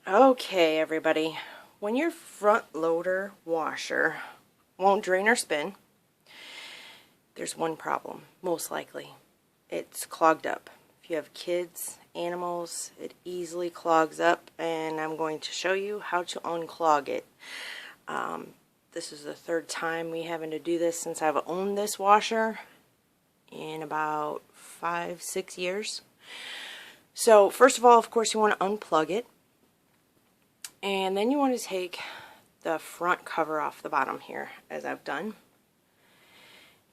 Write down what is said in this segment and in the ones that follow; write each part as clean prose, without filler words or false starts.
Okay, everybody, when your front loader washer won't drain or spin, there's one problem, most likely. It's clogged up. If you have kids, animals, it easily clogs up, and I'm going to show you how to unclog it. This is the third time we having to do this since I've owned this washer in about 5-6 years. So first of all, of course, you want to unplug it. And then you want to take the front cover off the bottom here, as I've done.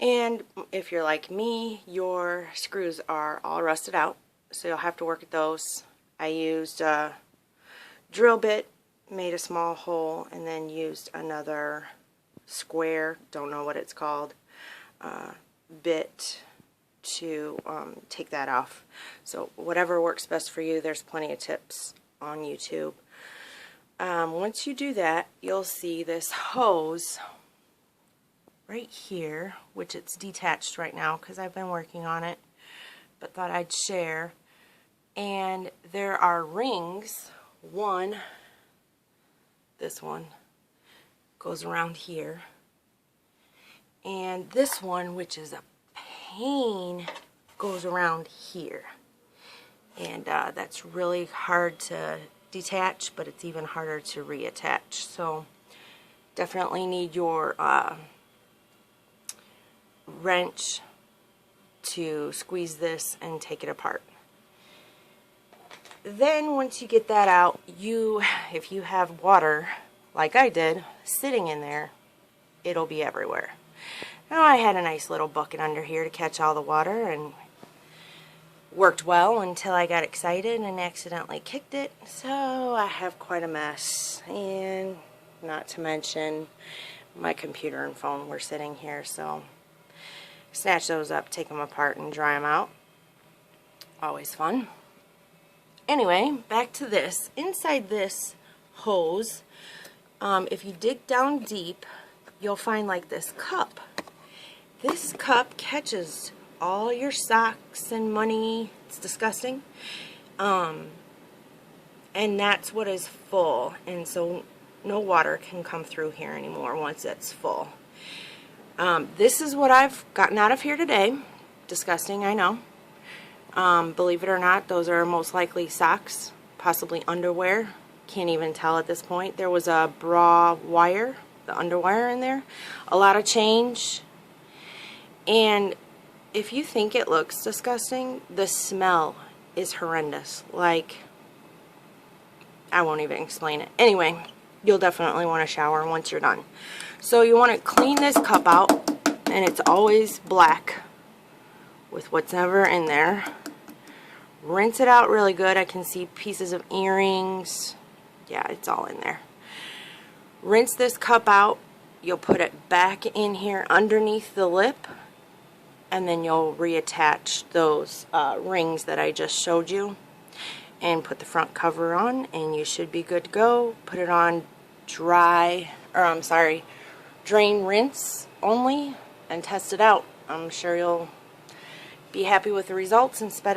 And if you're like me, your screws are all rusted out, so you'll have to work at those. I used a drill bit, made a small hole, and then used another square, don't know what it's called, bit to take that off. So whatever works best for you, there's plenty of tips on YouTube. Once you do that, you'll see this hose right here, which it's detached right now because I've been working on it, but thought I'd share. And there are rings. One, this one, goes around here. And this one, which is a pain, goes around here. And that's really hard to detach, but it's even harder to reattach. So definitely need your wrench to squeeze this and take it apart. Then once you get that out, if you have water like I did sitting in there, it'll be everywhere. Now I had a nice little bucket under here to catch all the water, and worked well until I got excited and accidentally kicked it, so I have quite a mess. And not to mention my computer and phone were sitting here, so snatch those up, take them apart, and dry them out. Always fun. Anyway, back to this. Inside this hose, if you dig down deep, you'll find like this cup. This cup catches all your socks and money. It's disgusting. And that's what is full, and so no water can come through here anymore once it's full. This is what I've gotten out of here today. Disgusting, I know. Believe it or not, those are most likely socks, possibly underwear. Can't even tell at this point. There was a bra wire, the underwire in there. A lot of change. And if you think it looks disgusting, the smell is horrendous. Like, I won't even explain it. Anyway, you'll definitely want to shower once you're done. So you want to clean this cup out, and it's always black with what's ever in there. Rinse it out really good. I can see pieces of earrings. Yeah, it's all in there. Rinse this cup out. You'll put it back in here underneath the lip, and then you'll reattach those rings that I just showed you and put the front cover on, and you should be good to go. Put it on drain rinse only, and test it out. I'm sure you'll be happy with the results instead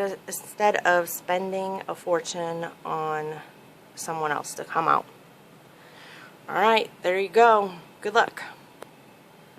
of spending a fortune on someone else to come out. Alright, there you go. Good luck.